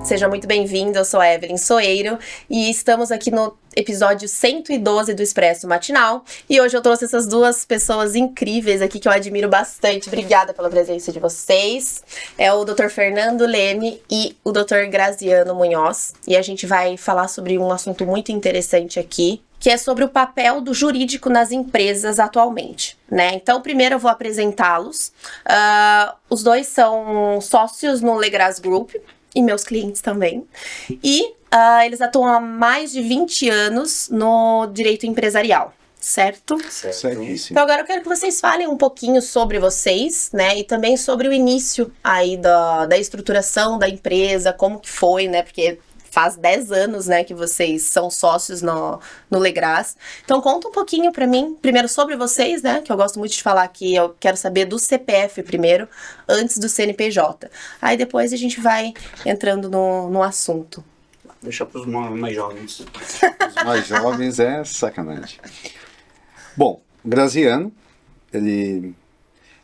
Seja muito bem-vindo, eu sou a Evelyn Soeiro e estamos aqui no episódio 112 do Expresso Matinal. E hoje eu trouxe essas duas pessoas incríveis aqui que eu admiro bastante. Obrigada pela presença de vocês. É o Dr. Fernando Leme e o Dr. Graziano Munhoz. E a gente vai falar sobre um assunto muito interessante aqui, que é sobre o papel do jurídico nas empresas atualmente, né? Então, primeiro eu vou apresentá-los. Os dois são sócios no Legras Group, e meus clientes também. E eles atuam há mais de 20 anos no direito empresarial, certo? Certíssimo. Então agora eu quero que vocês falem um pouquinho sobre vocês, né? E também sobre o início aí da estruturação da empresa, como que foi, né? Porque faz 10 anos, né, que vocês são sócios no Legras. Então conta um pouquinho pra mim, primeiro sobre vocês, né, que eu gosto muito de falar aqui, eu quero saber do CPF primeiro, antes do CNPJ. Aí depois a gente vai entrando no assunto. Deixa para os mais jovens. Os mais jovens é sacanagem. Bom, Graziano,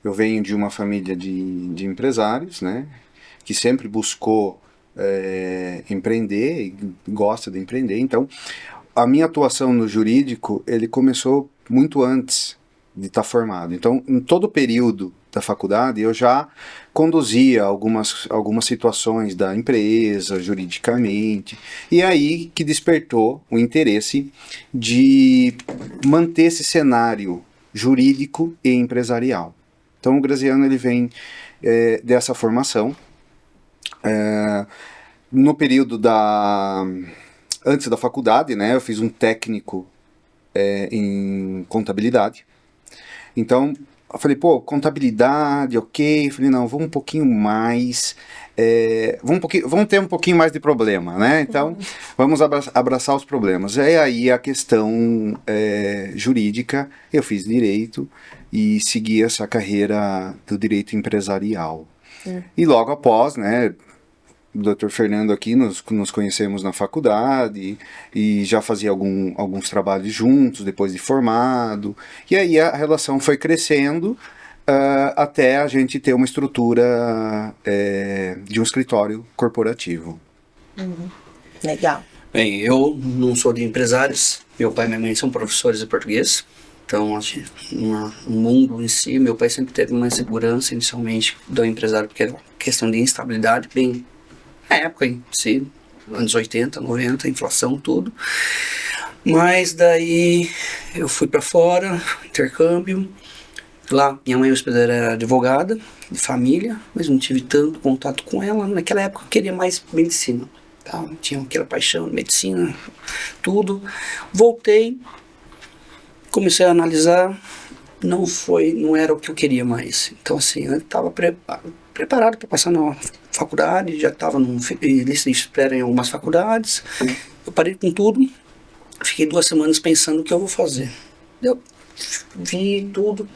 eu venho de uma família de empresários, né, que sempre buscou empreender e gosta de empreender. Então, a minha atuação no jurídico, ele começou muito antes de estar formado. Então, em todo o período da faculdade, eu já conduzia algumas situações da empresa, juridicamente, e aí que despertou o interesse de manter esse cenário jurídico e empresarial. Então, o Graziano, ele vem dessa formação. No período antes da faculdade, né, eu fiz um técnico em contabilidade. Então, eu falei, contabilidade, ok. Eu falei, não, vamos um pouquinho mais, vamos ter um pouquinho mais de problema, né? Então, vamos abraçar os problemas. É aí a questão jurídica, eu fiz direito e segui essa carreira do direito empresarial. E logo após, né, o Dr. Fernando aqui, nos conhecemos na faculdade e já fazia alguns trabalhos juntos, depois de formado. E aí a relação foi crescendo até a gente ter uma estrutura de um escritório corporativo. Legal. Bem, eu não sou de empresários. Meu pai e minha mãe são professores de português. Então, no mundo em si, meu pai sempre teve uma insegurança inicialmente do empresário, porque era questão de instabilidade, bem na época em si, anos 80, 90, inflação, tudo. Mas daí eu fui para fora, intercâmbio. Lá, minha mãe hospedeira era advogada de família, mas não tive tanto contato com ela. Naquela época eu queria mais medicina. Tá? Tinha aquela paixão, medicina, tudo. Voltei, comecei a analisar, não era o que eu queria mais. Então assim, eu estava preparado para passar na faculdade, já estava em lista de espera em algumas faculdades. Eu parei com tudo, fiquei 2 semanas pensando o que eu vou fazer. Eu vi tudo.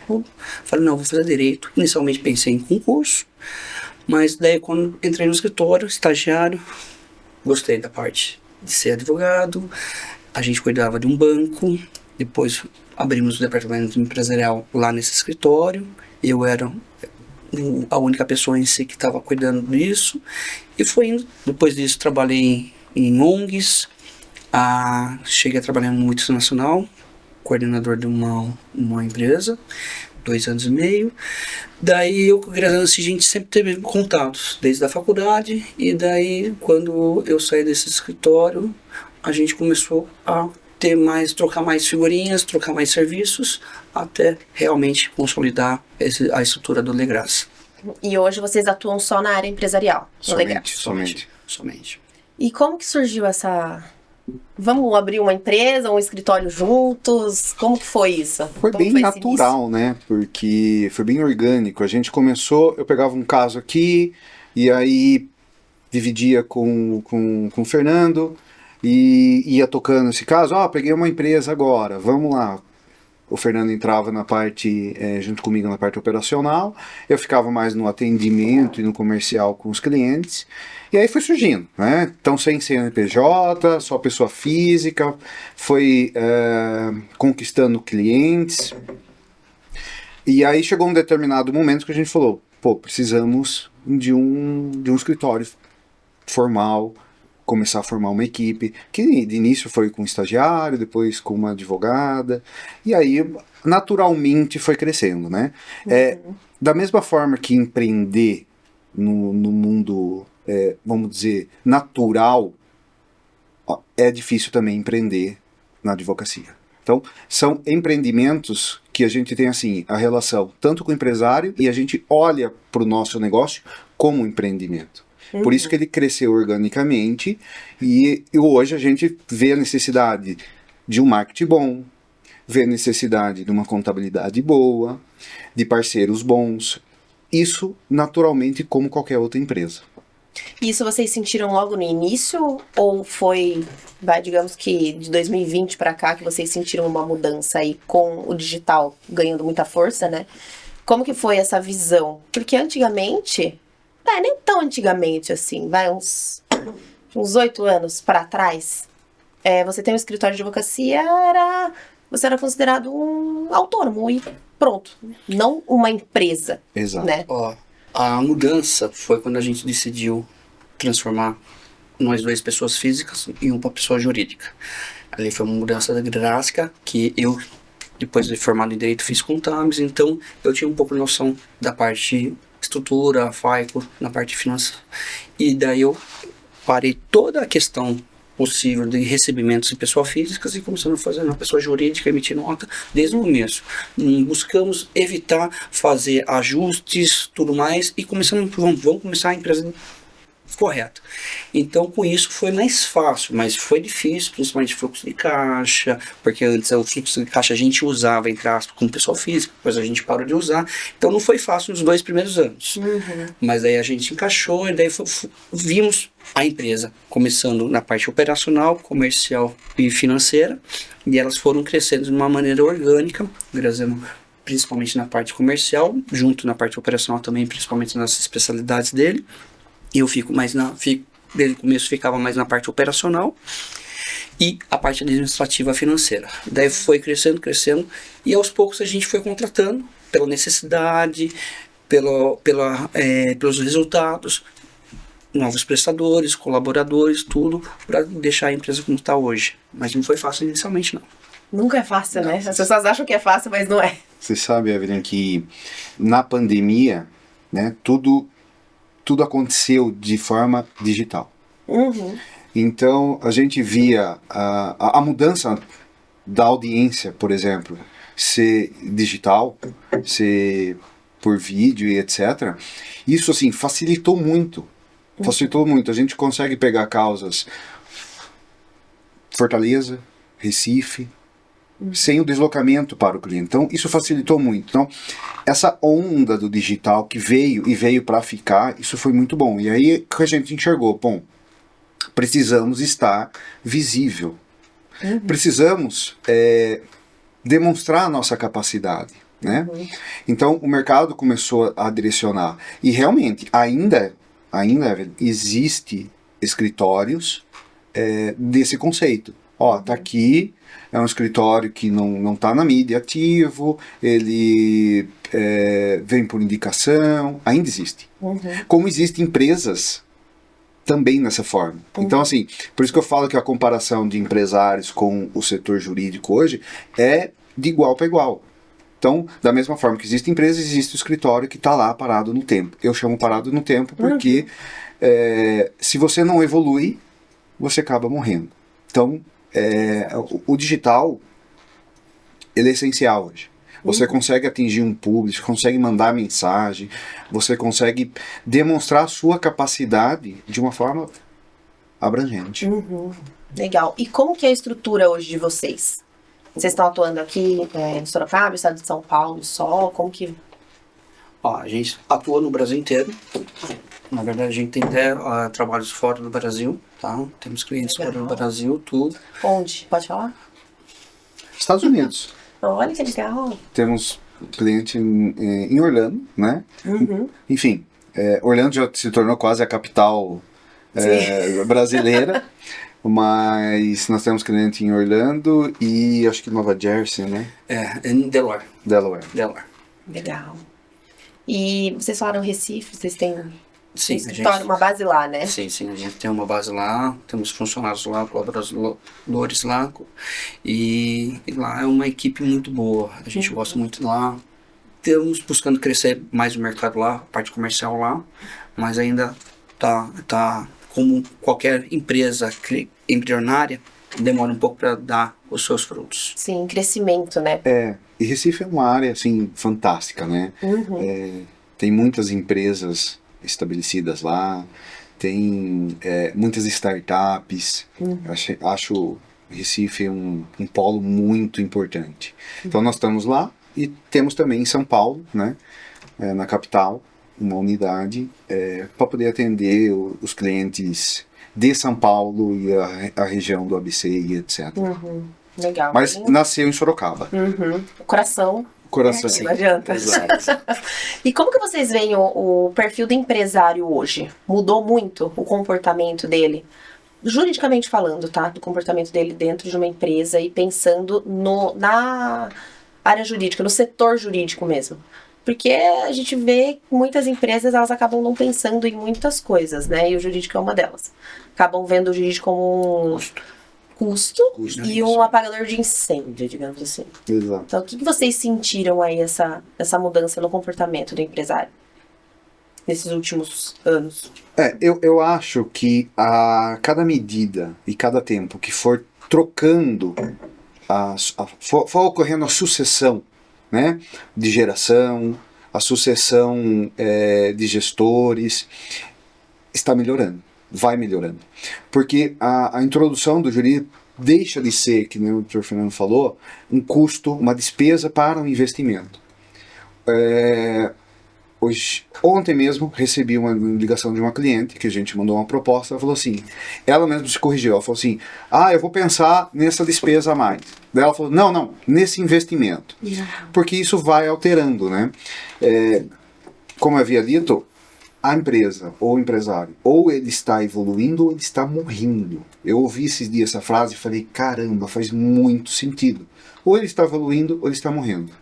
Falei, não, vou fazer direito. Inicialmente pensei em concurso, mas daí quando entrei no escritório, estagiário, gostei da parte de ser advogado. A gente cuidava de um banco, depois abrimos o departamento empresarial lá nesse escritório. Eu era a única pessoa em si que estava cuidando disso, e foi indo. Depois disso trabalhei em ONGs, cheguei a trabalhar no multinacional, coordenador de uma empresa, 2 anos e meio. Daí eu com o Graziano, a gente sempre teve contatos, desde a faculdade, e daí quando eu saí desse escritório, a gente começou a trocar mais figurinhas, trocar mais serviços, até realmente consolidar a estrutura do Legras. E hoje vocês atuam só na área empresarial? Somente. E como que surgiu essa... Vamos abrir uma empresa, um escritório juntos? Como que foi isso? Foi bem natural, né? Porque foi bem orgânico. A gente começou, eu pegava um caso aqui, e aí dividia com o Fernando, e ia tocando esse caso. Peguei uma empresa agora, vamos lá. O Fernando entrava na parte, junto comigo na parte operacional, eu ficava mais no atendimento e no comercial com os clientes, e aí foi surgindo, né? Então, sem CNPJ, só pessoa física, foi conquistando clientes, e aí chegou um determinado momento que a gente falou, precisamos de um escritório formal, começar a formar uma equipe, que de início foi com um estagiário, depois com uma advogada, e aí naturalmente foi crescendo, né? Da mesma forma que empreender no mundo, vamos dizer, natural, é difícil também empreender na advocacia. Então, são empreendimentos que a gente tem assim, a relação tanto com o empresário e a gente olha para o nosso negócio como um empreendimento. Por isso que ele cresceu organicamente e hoje a gente vê a necessidade de um marketing bom, vê a necessidade de uma contabilidade boa, de parceiros bons. Isso naturalmente como qualquer outra empresa. Isso vocês sentiram logo no início ou foi, digamos que de 2020 para cá que vocês sentiram uma mudança aí com o digital ganhando muita força, né? Como que foi essa visão? Porque antigamente, nem tão antigamente assim, uns 8 anos para trás, você tem um escritório de advocacia, você era considerado um autônomo e pronto, não uma empresa. Exato. Né? A mudança foi quando a gente decidiu transformar nós duas pessoas físicas em uma pessoa jurídica. Ali foi uma mudança drástica que eu, depois de formado em Direito, fiz contábeis, então eu tinha um pouco de noção da parte estrutura, FICO, na parte financeira. E daí eu parei toda a questão possível de recebimentos em pessoa físicas e começamos a fazer uma pessoa jurídica, emitir nota desde o começo. Buscamos evitar fazer ajustes, tudo mais, e vamos começar a empresa correta. Então, com isso foi mais fácil, mas foi difícil, principalmente fluxo de caixa, porque antes o fluxo de caixa a gente usava, entre aspas, como pessoa física, depois a gente parou de usar, então não foi fácil nos 2 primeiros anos. Mas aí a gente encaixou e daí vimos a empresa começando na parte operacional, comercial e financeira, e elas foram crescendo de uma maneira orgânica, principalmente na parte comercial, junto na parte operacional também, principalmente nas especialidades dele. Eu desde o começo ficava mais na parte operacional e a parte administrativa financeira. Daí foi crescendo e aos poucos a gente foi contratando pela necessidade, pelos resultados, novos prestadores, colaboradores, tudo para deixar a empresa como está hoje. Mas não foi fácil inicialmente, não. Nunca é fácil, né? As pessoas acham que é fácil, mas não é. Você sabe, Evelyn, que na pandemia, né, tudo aconteceu de forma digital. Então, a gente via a mudança da audiência, por exemplo, ser digital, ser por vídeo e etc. Isso, assim, facilitou muito. A gente consegue pegar causas Fortaleza, Recife, sem o deslocamento para o cliente. Então, isso facilitou muito. Então, essa onda do digital que veio para ficar, isso foi muito bom. E aí que a gente enxergou, precisamos estar visível. Precisamos demonstrar a nossa capacidade, né? Então, o mercado começou a direcionar. E realmente, ainda existe escritórios desse conceito. Tá aqui, é um escritório que não está na mídia ativo, ele vem por indicação, ainda existe. Como existem empresas também nessa forma. Então, assim, por isso que eu falo que a comparação de empresários com o setor jurídico hoje é de igual para igual. Então, da mesma forma que existe empresa, existe o escritório que está lá parado no tempo. Eu chamo parado no tempo porque se você não evolui, você acaba morrendo. Então, o digital, ele é essencial hoje. Você consegue atingir um público, consegue mandar mensagem, você consegue demonstrar a sua capacidade de uma forma abrangente. Legal. E como que é a estrutura hoje de vocês? Vocês estão atuando aqui em Sorocaba, estado de São Paulo só? Como que... A gente atua no Brasil inteiro. Na verdade, a gente tem até trabalhos fora do Brasil, tá? Temos clientes fora do Brasil, tudo. Onde? Pode falar? Estados Unidos. Olha que legal. Temos cliente em Orlando, né? Enfim, Orlando já se tornou quase a capital brasileira, mas nós temos cliente em Orlando e acho que Nova Jersey, né? Em Delaware. Legal. E vocês falaram Recife, vocês têm Sim, escritório, uma base lá, né? Sim, a gente tem uma base lá, temos funcionários lá, colaboradores lá, e lá é uma equipe muito boa, a gente gosta muito lá. Estamos buscando crescer mais o mercado lá, a parte comercial lá, mas ainda tá como qualquer empresa embrionária, demora um pouco para dar os seus frutos. Sim, crescimento, né? E Recife é uma área, assim, fantástica, né? Tem muitas empresas estabelecidas lá, tem muitas startups. Acho Recife um polo muito importante. Então nós estamos lá e temos também em São Paulo, né? Na capital, uma unidade para poder atender os clientes de São Paulo e a região do ABC e etc. Legal. Mas nasceu em Sorocaba. O coração. Coração. Não adianta. E como que vocês veem o perfil do empresário hoje? Mudou muito o comportamento dele? Juridicamente falando, tá? Do comportamento dele dentro de uma empresa e pensando na área jurídica, no setor jurídico mesmo. Porque a gente vê que muitas empresas, elas acabam não pensando em muitas coisas, né? E o jurídico é uma delas. Acabam vendo o jurídico como um custo e um apagador de incêndio, digamos assim. Exato. Então, o que vocês sentiram aí, essa mudança no comportamento do empresário nesses últimos anos? Eu acho que a cada medida e cada tempo que for trocando, for ocorrendo a sucessão, né, de geração, a sucessão de gestores, está melhorando, vai melhorando. Porque a introdução do jurídico deixa de ser, que nem o Dr. Fernando falou, um custo, uma despesa para um investimento. Ontem mesmo recebi uma ligação de uma cliente que a gente mandou uma proposta. Ela falou assim, ela mesma se corrigiu, ela falou assim, eu vou pensar nessa despesa a mais. Daí ela falou, não, nesse investimento, porque isso vai alterando, né? Como eu havia dito, a empresa ou o empresário, ou ele está evoluindo ou ele está morrendo. Eu ouvi esses dias essa frase e falei, caramba, faz muito sentido. Ou ele está evoluindo ou ele está morrendo.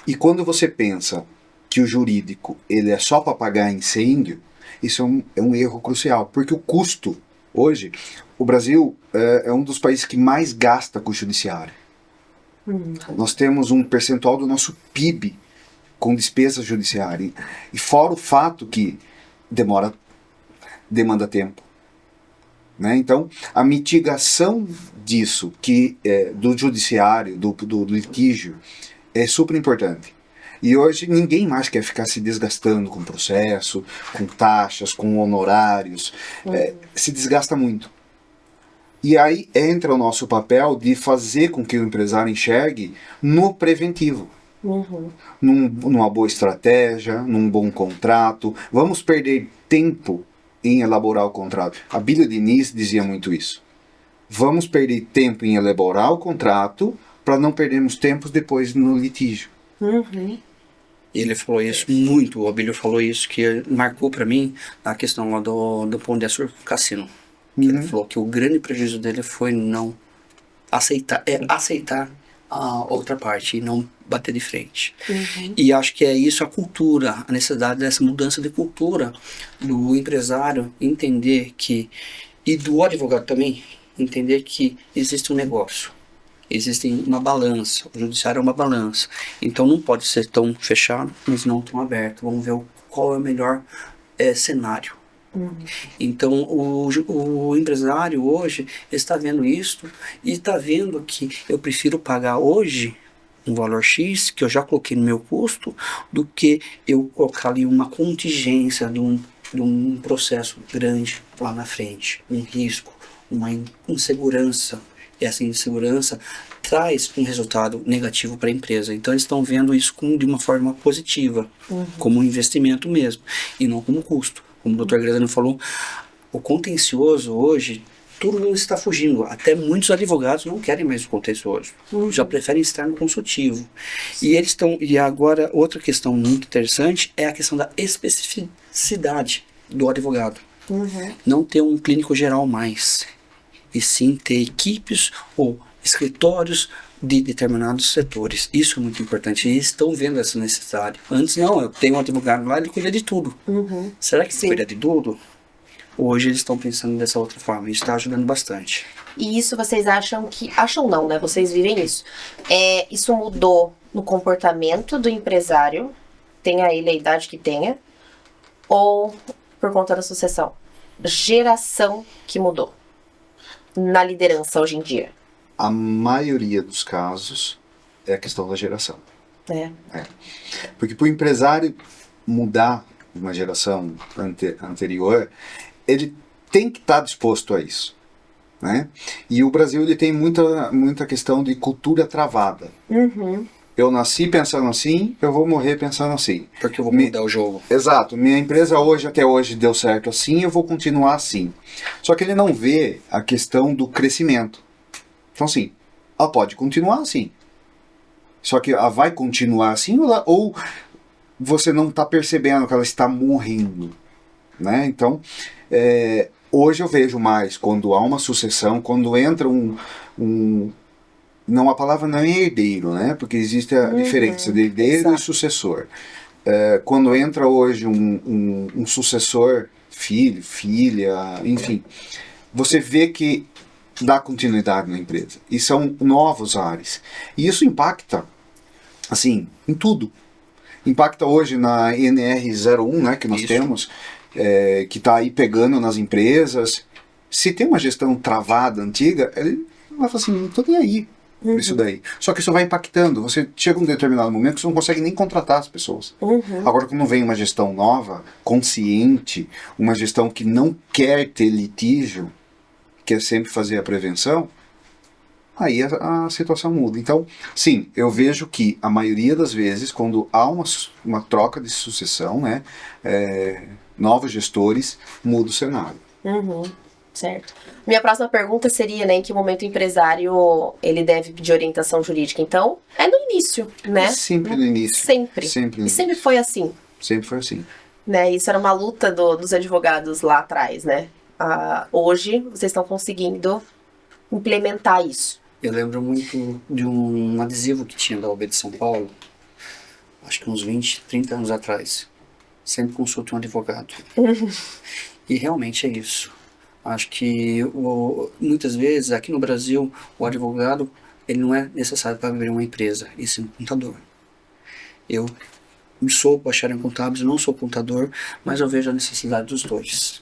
E quando você pensa que o jurídico ele é só para pagar incêndio, isso é um erro crucial, porque o custo, hoje, o Brasil é um dos países que mais gasta com o judiciário. Nós temos um percentual do nosso PIB com despesa judiciária, e fora o fato que demanda tempo. Né? Então, a mitigação disso, do judiciário, do litígio, é super importante. E hoje ninguém mais quer ficar se desgastando com processo, com taxas, com honorários. Se desgasta muito. E aí entra o nosso papel de fazer com que o empresário enxergue no preventivo. Numa boa estratégia, num bom contrato. Vamos perder tempo em elaborar o contrato. A Bíblia Diniz dizia muito isso. Vamos perder tempo em elaborar o contrato para não perdermos tempo depois no litígio. E ele falou isso muito, o Abílio falou isso, que marcou para mim a questão lá do Pão de Açúcar Cassino. Que ele falou que o grande prejuízo dele foi não aceitar a outra parte e não bater de frente. E acho que é isso a cultura, a necessidade dessa mudança de cultura do empresário entender que, e do advogado também, entender que existe um negócio. Existe uma balança, o judiciário é uma balança. Então não pode ser tão fechado, mas não tão aberto. Vamos ver qual é o melhor cenário. Então o empresário hoje está vendo isso e está vendo que eu prefiro pagar hoje um valor X, que eu já coloquei no meu custo, do que eu colocar ali uma contingência de um processo grande lá na frente. Um risco, uma insegurança. E essa insegurança traz um resultado negativo para a empresa. Então eles estão vendo isso de uma forma positiva, como um investimento mesmo, e não como custo. Como o Dr. Graziano falou, o contencioso hoje, todo mundo está fugindo. Até muitos advogados não querem mais o contencioso. Já preferem estar no consultivo. E agora, outra questão muito interessante é a questão da especificidade do advogado. Não ter um clínico geral mais. E sim ter equipes ou escritórios de determinados setores. Isso é muito importante. E estão vendo essa necessidade. Antes, não, eu tenho um advogado lá, ele cuida de tudo. Será que ele cuida de tudo? Hoje eles estão pensando dessa outra forma. Isso está ajudando bastante. E isso vocês acham que... Acham não, né? Vocês vivem isso. Isso mudou no comportamento do empresário, tenha ele a idade que tenha, ou por conta da sucessão? Geração que mudou na liderança hoje em dia. A maioria dos casos é a questão da geração. Porque para o empresário mudar uma geração anterior, ele tem que estar disposto a isso, né? E o Brasil ele tem muita questão de cultura travada. Eu nasci pensando assim, eu vou morrer pensando assim. Porque eu vou mudar o jogo. Exato. Minha empresa até hoje deu certo assim, eu vou continuar assim. Só que ele não vê a questão do crescimento. Então assim, ela pode continuar assim. Só que ela vai continuar assim ou você não está percebendo que ela está morrendo, né? Então, hoje eu vejo mais quando há uma sucessão, quando entra não, a palavra não é herdeiro, né? Porque existe a diferença de herdeiro e sucessor. Quando entra hoje um sucessor, filho, filha, enfim, você vê que dá continuidade na empresa. E são novos ares. E isso impacta, assim, em tudo. Impacta hoje na NR01, né, que nós temos, que está aí pegando nas empresas. Se tem uma gestão travada, antiga, ele vai falar assim, não estou nem aí por isso daí. Só que isso vai impactando. Você chega um determinado momento que você não consegue nem contratar as pessoas. Agora, quando vem uma gestão nova, consciente, uma gestão que não quer ter litígio, quer sempre fazer a prevenção, aí a situação muda. Então, sim, eu vejo que a maioria das vezes, quando há uma troca de sucessão, né, novos gestores, muda o cenário. Certo. Minha próxima pergunta seria, né, em que momento o empresário ele deve pedir orientação jurídica? Então, é no início, né? Sempre no início. Sempre. Sempre. E sempre foi assim. Sempre foi assim. Né? Isso era uma luta dos advogados lá atrás, né? Hoje, vocês estão conseguindo implementar isso. Eu lembro muito de um adesivo que tinha da OAB de São Paulo, acho que uns 20, 30 anos atrás. Sempre consulte um advogado. E realmente é isso. Acho que muitas vezes aqui no Brasil o advogado ele não é necessário para abrir uma empresa, e sim um contador. Eu sou bacharel em contábeis, não sou contador, mas eu vejo a necessidade dos dois.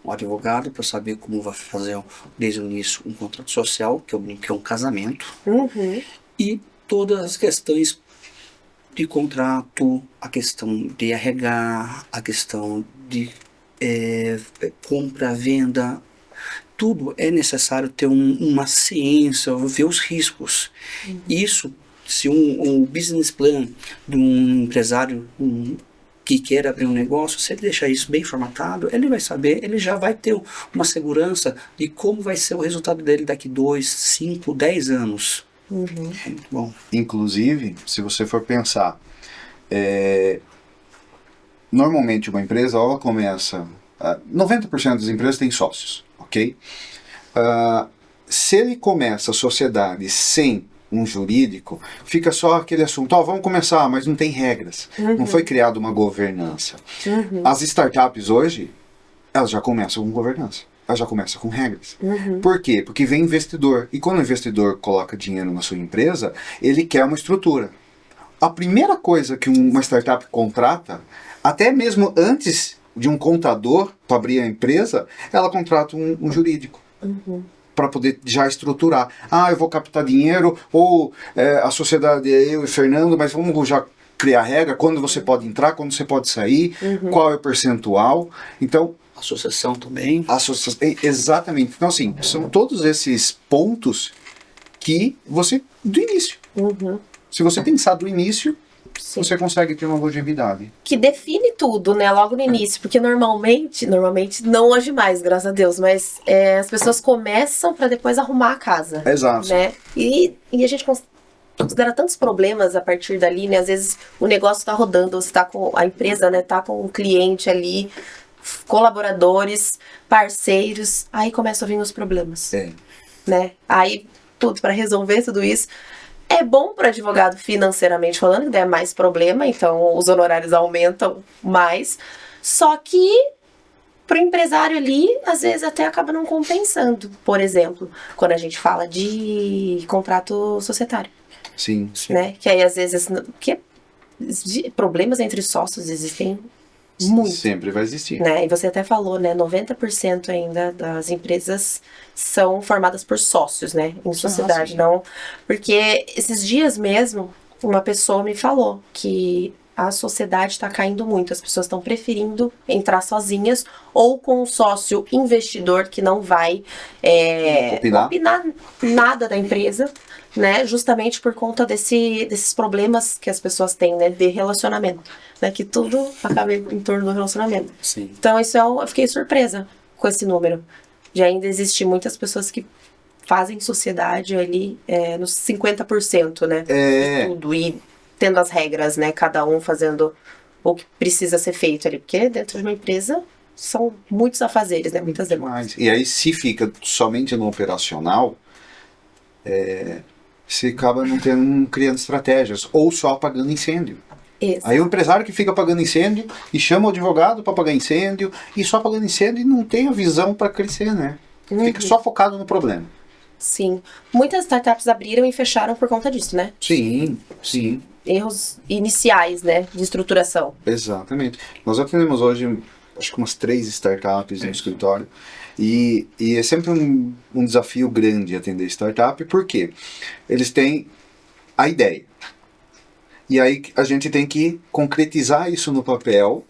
Um advogado para saber como vai fazer desde o início um contrato social, que é um casamento, e todas as questões de contrato, a questão de RH, a questão de compra, venda, tudo é necessário ter uma ciência, ver os riscos. Isso, se um business plan de um empresário que queira abrir um negócio, se ele deixar isso bem formatado, ele vai saber, ele já vai ter uma segurança de como vai ser o resultado dele daqui 2, 5, 10 anos. É muito bom. Inclusive, se você for pensar, normalmente uma empresa, ela começa... 90% das empresas têm sócios, ok? Se ele começa a sociedade sem um jurídico, fica só aquele assunto, vamos começar, mas não tem regras. Não foi criada uma governança. As startups hoje, elas já começam com governança. Elas já começam com regras. Por quê? Porque vem investidor. E quando o investidor coloca dinheiro na sua empresa, ele quer uma estrutura. A primeira coisa que uma startup contrata, até mesmo antes de um contador para abrir a empresa, ela contrata um jurídico. Para poder já estruturar. Eu vou captar dinheiro, ou a sociedade é eu e Fernando, mas vamos já criar regra, quando você pode entrar, quando você pode sair, qual é o percentual. Então, Associação também. Exatamente. Então, assim, são todos esses pontos que você, do início. Se você pensar do início, você consegue ter uma longevidade. Que define tudo, né? Logo no início. Porque normalmente, não hoje mais, graças a Deus, mas as pessoas começam para depois arrumar a casa. Exato. Né? E a gente considera tantos problemas a partir dali, né? Às vezes o negócio tá rodando, você tá com a empresa, né? Tá com um cliente ali, colaboradores, parceiros, aí começam a vir os problemas. Né? Aí tudo, para resolver tudo isso. É bom para advogado financeiramente falando, que daí é mais problema, então os honorários aumentam mais. Só que para o empresário ali, às vezes até acaba não compensando. Por exemplo, quando a gente fala de contrato societário, Sim. né? Que aí às vezes problemas entre sócios existem muito. Sempre vai existir. Né? E você até falou, né? 90% ainda das empresas são formadas por sócios, né? Em sociedade, sim. não. Porque esses dias mesmo, uma pessoa me falou que a sociedade está caindo muito. As pessoas estão preferindo entrar sozinhas ou com um sócio investidor que não vai opinar nada da empresa, né? Justamente por conta desses problemas que as pessoas têm, né? De relacionamento, né? Que tudo acaba em torno do relacionamento. Sim. Então eu fiquei surpresa com esse número. De ainda existir muitas pessoas que fazem sociedade ali nos 50%, né? De tudo. E tendo as regras, né? Cada um fazendo o que precisa ser feito ali. Porque dentro de uma empresa são muitos afazeres, né? Muitas demandas. E aí, se fica somente no operacional, você acaba não criando estratégias, ou só apagando incêndio. Isso. Aí o empresário que fica apagando incêndio e chama o advogado para apagar incêndio, e só apagando incêndio e não tem a visão para crescer, né? Fica só focado no problema. Sim. Muitas startups abriram e fecharam por conta disso, né? Sim, sim. Erros iniciais, né? De estruturação. Exatamente. Nós atendemos hoje, acho que umas 3 startups no escritório. E é sempre um desafio grande atender startup, porque eles têm a ideia. E aí a gente tem que concretizar isso no papel,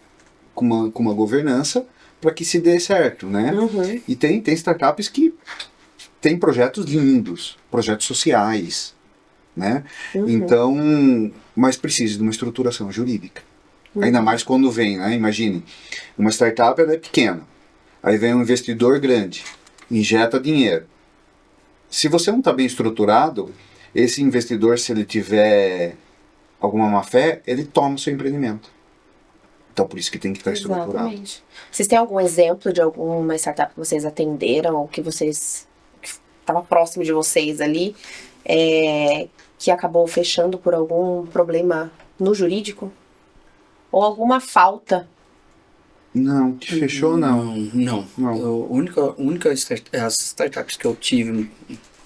com uma governança, para que se dê certo, né? Uhum. E tem startups que têm projetos lindos, projetos sociais, né? Uhum. Então, mas precisa de uma estruturação jurídica. Ainda mais quando vem, né? Imagine, uma startup ela é pequena, aí vem um investidor grande, injeta dinheiro. Se você não está bem estruturado, esse investidor, se ele tiver alguma má fé, ele toma o seu empreendimento. Então, por isso que tem que estar estruturado. Exatamente. Vocês têm algum exemplo de alguma startup que vocês atenderam, ou que estava próximo de vocês ali, que acabou fechando por algum problema no jurídico? Ou alguma falta? Não, que fechou não. Não. As startups que eu tive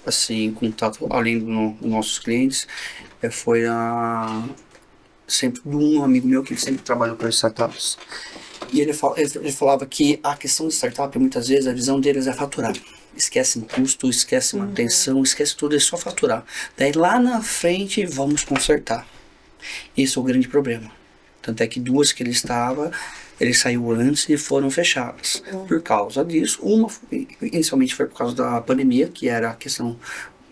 assim, em contato, além dos nossos clientes, foi sempre de um amigo meu que sempre trabalhou para startups. E ele falava que a questão de startup, muitas vezes, a visão deles é faturar. Esquecem custo, esquecem manutenção, esquece tudo, é só faturar. Daí lá na frente, vamos consertar. Esse é o grande problema. Tanto é que 2 que ele saiu antes e foram fechadas. Por causa disso, uma inicialmente foi por causa da pandemia, que era a questão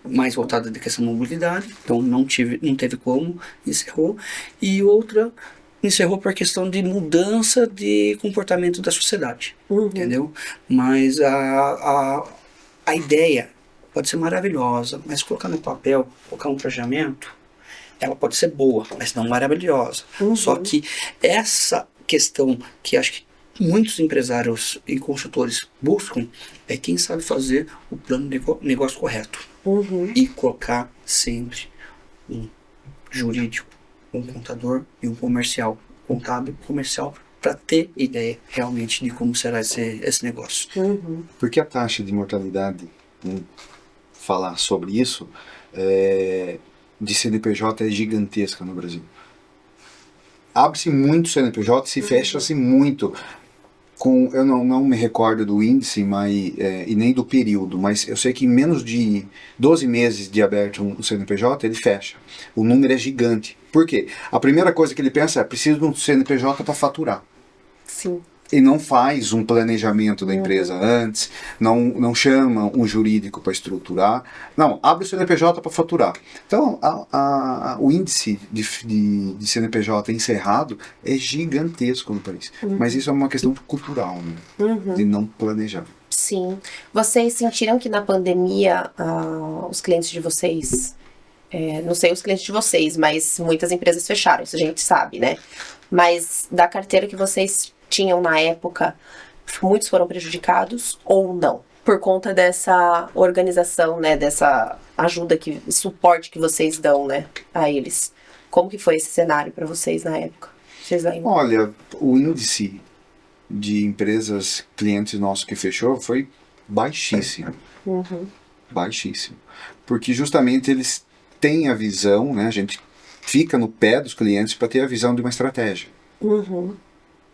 mais voltada da questão da mobilidade, então não teve como, encerrou. E outra encerrou por questão de mudança de comportamento da sociedade, entendeu? Mas a ideia pode ser maravilhosa, mas colocar no papel, colocar um planejamento, ela pode ser boa, mas não maravilhosa. Só que essa questão que acho que muitos empresários e consultores buscam é quem sabe fazer o plano de negócio correto. E colocar sempre um jurídico, um contador e um comercial, contábil comercial, para ter ideia realmente de como será esse negócio. Porque a taxa de mortalidade, falar sobre isso, de CNPJ é gigantesca no Brasil. Abre-se muito CNPJ, se fecha-se muito. Eu não me recordo do índice e nem do período, mas eu sei que em menos de 12 meses de aberto um CNPJ, ele fecha. O número é gigante. Por quê? A primeira coisa que ele pensa é: preciso de um CNPJ para faturar. Sim. E não faz um planejamento da empresa antes, não chama um jurídico para estruturar. Não, abre o CNPJ para faturar. Então, o índice de CNPJ encerrado é gigantesco no país. Mas isso é uma questão cultural, né? De não planejar. Sim. Vocês sentiram que na pandemia os clientes de vocês... não sei os clientes de vocês, mas muitas empresas fecharam, isso a gente sabe, né? Mas da carteira que vocês tinham na época, muitos foram prejudicados ou não? por conta dessa organização, né? Dessa ajuda, suporte que vocês dão, né? A eles. Como que foi esse cenário para vocês na época? Vocês lembram? Olha, o índice de empresas, clientes nossos que fechou foi baixíssimo. Baixíssimo. Porque justamente eles têm a visão, né? A gente fica no pé dos clientes para ter a visão de uma estratégia.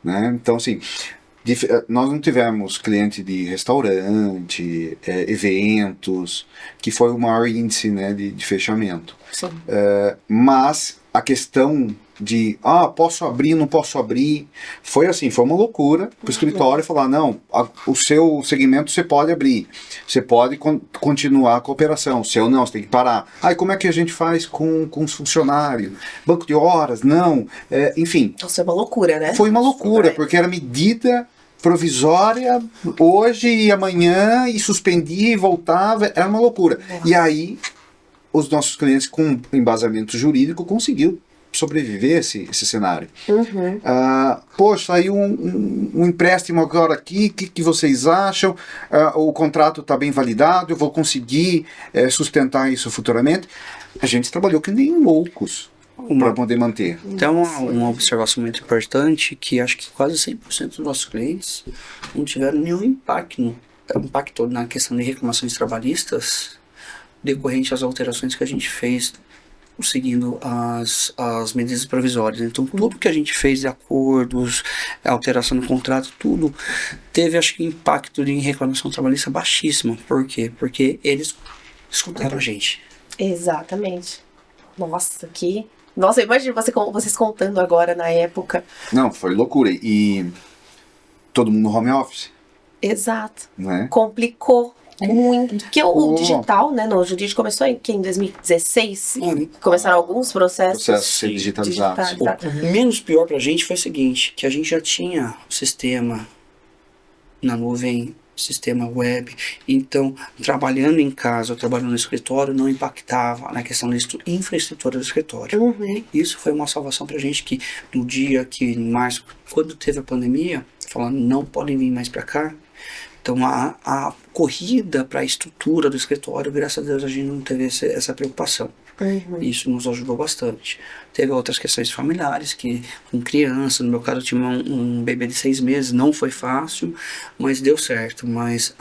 Né? Então, assim, nós não tivemos cliente de restaurante, eventos, que foi o maior índice, né, de fechamento. Sim. Mas a questão de, posso abrir, não posso abrir, foi assim, foi uma loucura para o escritório falar, não, o seu segmento você pode abrir, você pode continuar com a operação, o seu não, você tem que parar. E como é que a gente faz com os funcionários? Banco de horas? Não. Enfim. Nossa, é uma loucura, né? Foi uma loucura, porque era medida provisória hoje e amanhã, e suspendia e voltava, era uma loucura. Nossa. E aí, os nossos clientes com embasamento jurídico conseguiu sobreviver esse cenário. Poxa, saiu um empréstimo agora aqui, o que vocês acham? O contrato está bem validado, eu vou conseguir sustentar isso futuramente. A gente trabalhou que nem loucos para poder manter. Então, uma observação muito importante, que acho que quase 100% dos nossos clientes não tiveram nenhum impacto na questão de reclamações trabalhistas decorrente às alterações que a gente fez seguindo as medidas provisórias. Então, tudo que a gente fez de acordos, alteração do contrato, tudo teve, acho que, impacto em reclamação trabalhista baixíssimo. Por quê? Porque eles escutaram a gente. Exatamente. Nossa, eu imagino vocês contando agora na época. Não, foi loucura. E todo mundo no home office. Exato. Né? Complicou muito. Porque o digital, né? O jurídico começou em 2016. Começaram alguns processos ser digitalizados. O menos pior pra gente foi o seguinte, que a gente já tinha o sistema na nuvem, sistema web. Então, trabalhando em casa ou trabalhando no escritório, não impactava na questão da infraestrutura do escritório. Isso foi uma salvação pra gente, que no dia que, em março, quando teve a pandemia, falando, não podem vir mais pra cá. Então, a corrida para a estrutura do escritório, graças a Deus, a gente não teve essa preocupação. Isso nos ajudou bastante. Teve outras questões familiares, que com criança, no meu caso eu tinha um bebê de 6 meses, não foi fácil, mas deu certo. Mas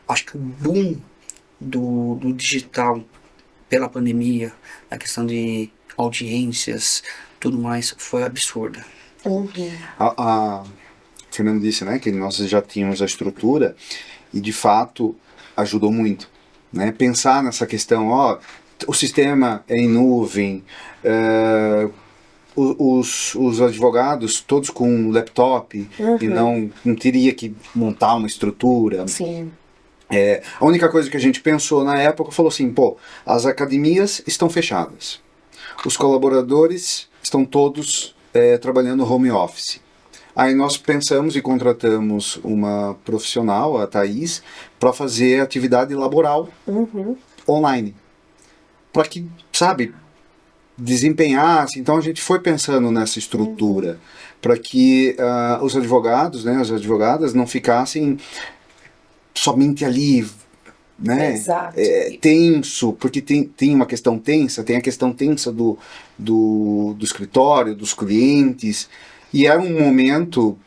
acho que o boom do digital pela pandemia, a questão de audiências, tudo mais, foi absurda. O Fernando disse, né, que nós já tínhamos a estrutura e, de fato, ajudou muito. Né? Pensar nessa questão, o sistema é em nuvem, os advogados todos com laptop e não teria que montar uma estrutura. Sim. A única coisa que a gente pensou na época, falou assim, as academias estão fechadas, os colaboradores estão todos trabalhando home office. Aí nós pensamos e contratamos uma profissional, a Thaís, para fazer atividade laboral online. Para que, desempenhasse. Então a gente foi pensando nessa estrutura, para que os advogados, né, as advogadas não ficassem somente ali, né? Exato. Tenso, porque tem uma questão tensa, tem a questão tensa do escritório, dos clientes. E era um momento,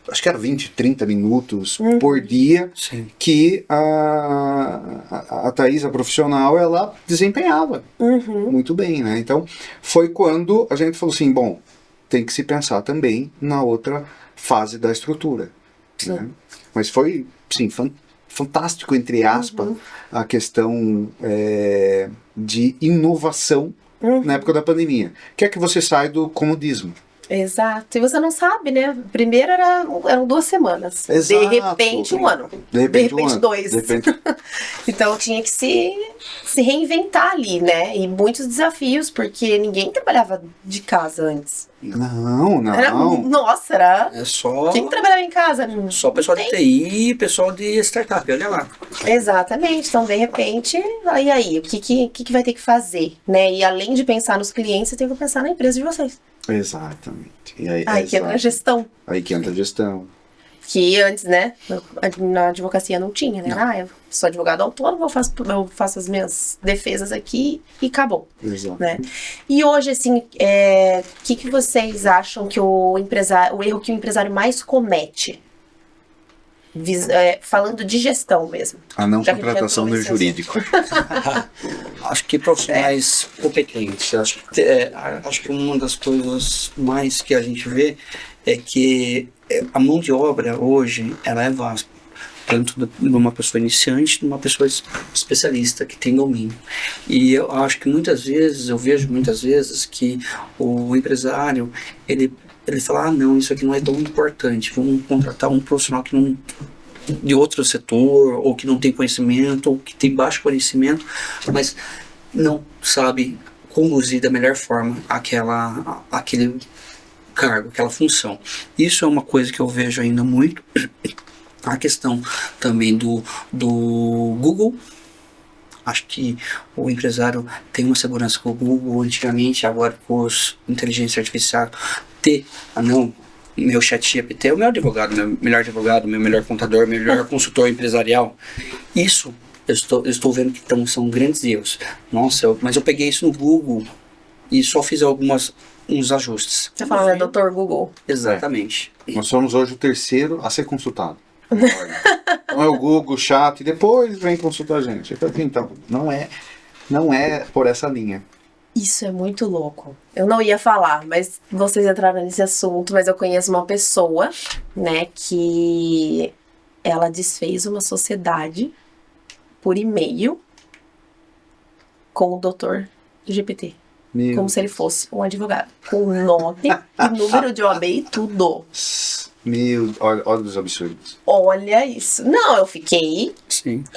acho que era 20, 30 minutos por dia, Sim. que a Thaís, a profissional, ela desempenhava muito bem, né? Então, foi quando a gente falou assim, tem que se pensar também na outra fase da estrutura. Né? Mas foi, sim, fantástico, entre aspas, a questão de inovação na época da pandemia. Que é que você sai do comodismo. Exato. E você não sabe, né? Primeiro eram 2 semanas. Exato. De repente, 1 ano. De repente 2. Então tinha que se reinventar ali, né? E muitos desafios, porque ninguém trabalhava de casa antes. Não. Era... É só... Quem trabalhava em casa? Só pessoal de TI e pessoal de startup, olha lá. Exatamente. Então, de repente, e aí? O que vai ter que fazer? Né? E além de pensar nos clientes, você tem que pensar na empresa de vocês. Exatamente. Aí que entra a gestão. Aí que entra a gestão. Que antes, né, na advocacia não tinha, né? Ah, eu sou advogado autônomo, eu faço as minhas defesas aqui e acabou. Exato. Né? E hoje, assim, que vocês acham que o erro que o empresário mais comete? Falando de gestão mesmo. A não Já que a gente contratação entrou no nesse jurídico. Acho que profissionais competentes. Acho que uma das coisas mais que a gente vê é que a mão de obra hoje ela é vasta. Tanto de uma pessoa iniciante, de uma pessoa especialista que tem domínio. E eu acho que eu vejo muitas vezes que o empresário, ele fala, não, isso aqui não é tão importante, vamos contratar um profissional que não, de outro setor, ou que não tem conhecimento, ou que tem baixo conhecimento, mas não sabe conduzir da melhor forma aquele cargo, aquela função. Isso é uma coisa que eu vejo ainda muito. A questão também do Google. Acho que o empresário tem uma segurança com o Google antigamente, agora com os inteligência artificial, meu ChatGPT é o meu advogado, meu melhor advogado, meu melhor contador, meu melhor consultor empresarial. Isso eu estou vendo que são grandes erros. Nossa, mas eu peguei isso no Google e só fiz uns ajustes. Você falando, é Dr. Google. Exatamente. Nós somos hoje o terceiro a ser consultado. Então é o Google, o chat, e depois vem consultar a gente. Então, não é por essa linha. Isso é muito louco. Eu não ia falar, mas vocês entraram nesse assunto, mas eu conheço uma pessoa, né, que ela desfez uma sociedade por e-mail com o Dr. GPT. Como se ele fosse um advogado. Com nome e número de OAB e tudo. Olha os absurdos. Olha isso. Não, eu fiquei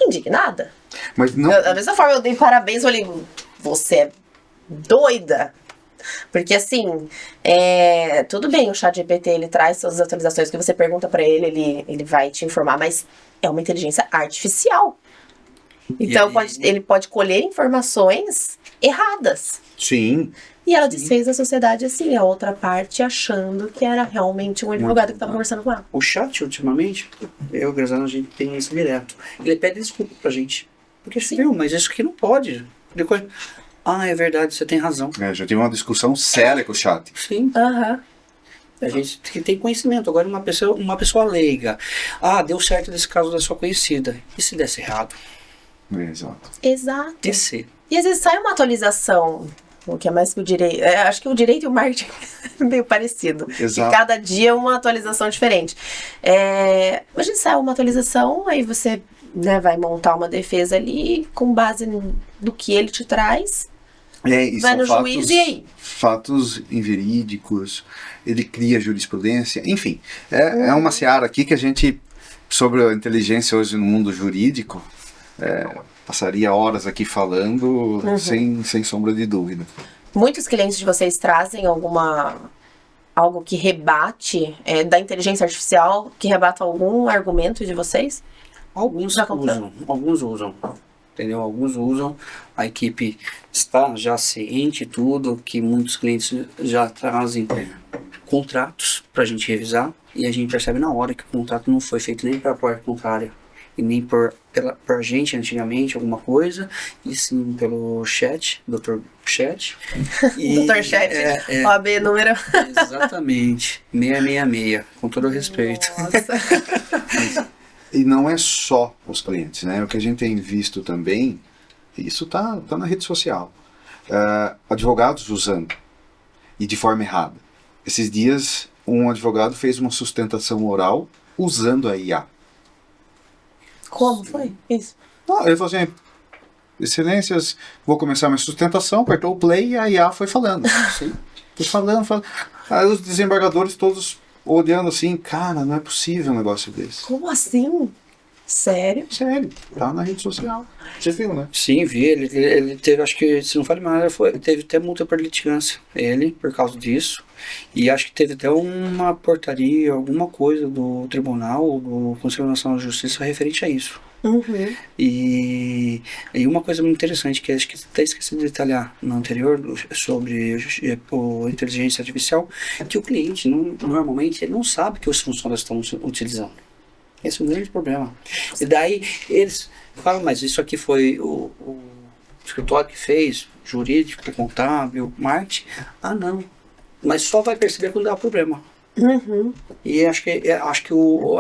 indignada. Mas não... Da mesma forma, eu dei parabéns, eu falei, você é doida. Porque assim, tudo bem, o ChatGPT, ele traz todas as atualizações que você pergunta pra ele vai te informar, mas é uma inteligência artificial. Então ele pode colher informações erradas. Sim. E ela desfez a sociedade assim, a outra parte achando que era realmente um advogado que estava conversando com ela. O chat, ultimamente, eu e o Graziano, a gente tem isso direto. Ele pede desculpa pra gente. Porque, viu, mas isso aqui não pode. Depois, é verdade, você tem razão. Já tive uma discussão séria com o chat. Sim. Aham. A gente tem conhecimento. Agora, uma pessoa leiga. Deu certo nesse caso da sua conhecida. E se desse errado? Exato. Exato. Descer. E às vezes sai uma atualização, o que é mais que o direito. Acho que o direito e o marketing é meio parecido. Exato. E cada dia é uma atualização diferente. Imagina sai uma atualização, aí você vai montar uma defesa ali com base no que ele te traz. Vai no juiz e aí? Fatos inverídicos, ele cria jurisprudência, enfim. É uma seara aqui que a gente, sobre a inteligência hoje no mundo jurídico, passaria horas aqui falando sem sombra de dúvida. Muitos clientes de vocês trazem algo que rebate, da inteligência artificial, que rebata algum argumento de vocês? Alguns usam, entendeu? Alguns usam, a equipe está já ciente de tudo, que muitos clientes já trazem contratos para a gente revisar, e a gente percebe na hora que o contrato não foi feito nem para a parte contrária, e nem por a gente antigamente, alguma coisa, e sim pelo chat, Dr. Chat. Dr. Chat, OAB número... Exatamente, 666, com todo o respeito. Nossa. E não é só os clientes, né? O que a gente tem visto também, isso tá na rede social. Advogados usando, e de forma errada. Esses dias, um advogado fez uma sustentação oral usando a IA. Como foi isso? Ele falou assim, excelências, vou começar minha sustentação, apertou o play e a IA foi falando. Sim. Foi falando. Aí os desembargadores todos olhando assim, cara, não é possível um negócio desse. Como assim? Sério? Sério, tá na rede social. Você viu, né? Sim, vi. Ele teve, acho que, se não falei mal, ele teve até multa por litigância. Por causa disso. E acho que teve até uma portaria, alguma coisa do tribunal, do Conselho Nacional de Justiça referente a isso. Uhum. E uma coisa muito interessante que acho que até esqueci de detalhar no anterior sobre o inteligência artificial, que o cliente normalmente ele não sabe que os funcionários estão utilizando. Esse é um grande problema. E daí eles falam, mas isso aqui foi o escritório que fez, jurídico, contábil, marketing. Ah, não. Mas só vai perceber quando dá problema. Uhum. E acho que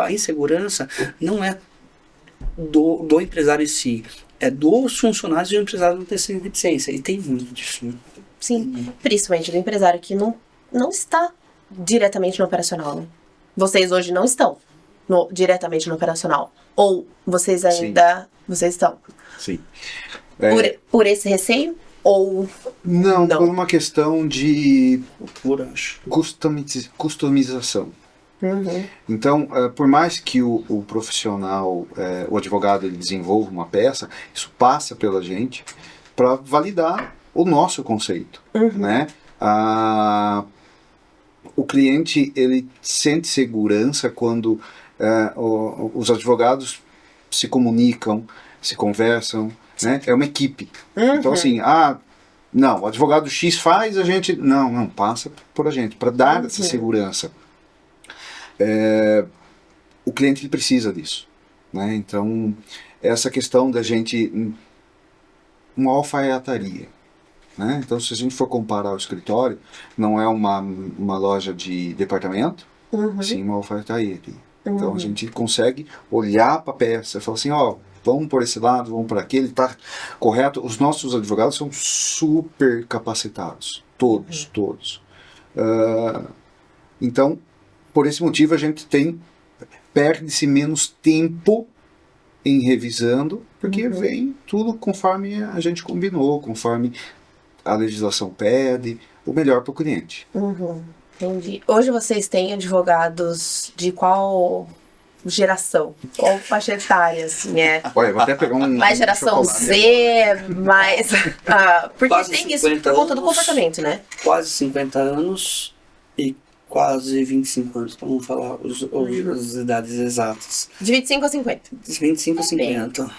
a insegurança não é do empresário em si, é dos funcionários e o empresário não ter essa reticência. E tem muito disso. Né? Sim, principalmente do empresário que não está diretamente no operacional, né? Vocês hoje não estão diretamente no operacional. Ou vocês ainda... Vocês estão. Sim. Por esse receio? Ou... Não, por uma questão de Acho. customização. Uhum. Então, por mais que o profissional, o advogado, ele desenvolva uma peça, isso passa pela gente para validar o nosso conceito, né? O cliente, ele sente segurança quando os advogados se comunicam, se conversam, né? É uma equipe. Então, assim, não, o advogado X faz, a gente... Não, passa por a gente, para dar essa segurança. O cliente ele precisa disso, né? Então essa questão da gente uma alfaiataria, né? Então se a gente for comparar o escritório, não é uma loja de departamento, sim uma alfaiataria. Então a gente consegue olhar para a peça e falar assim, ó, vamos por esse lado, vamos por aquele, tá correto. Os nossos advogados são super capacitados, todos. Então por esse motivo a gente perde-se menos tempo em revisando, porque vem tudo conforme a gente combinou, conforme a legislação pede, o melhor para o cliente. Entendi. Hoje vocês têm advogados de qual geração? Qual faixa etária, assim, Olha, vou até pegar mais geração Z, mais... porque Quase tem isso por 50 conta do anos. comportamento, né? Quase 50 anos e quase 25 anos, para não falar as idades exatas. De 25 a 50. De 25 a 50.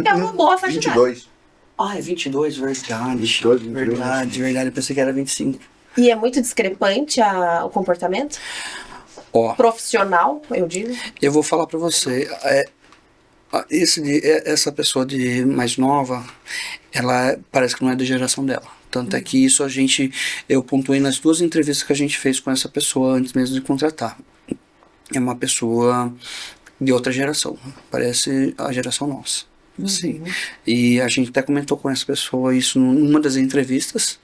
É uma boa faixa etária. 22. Ah, é 22, verdade. 22. Verdade. Eu pensei que era 25. E é muito discrepante o comportamento? Ó, Profissional, eu digo. eu vou falar para você, essa pessoa de mais nova, ela parece que não é da geração dela. Tanto é que isso eu pontuei nas 2 entrevistas que a gente fez com essa pessoa antes mesmo de contratar. É uma pessoa de outra geração, parece a geração nossa. Sim. E a gente até comentou com essa pessoa isso numa das entrevistas,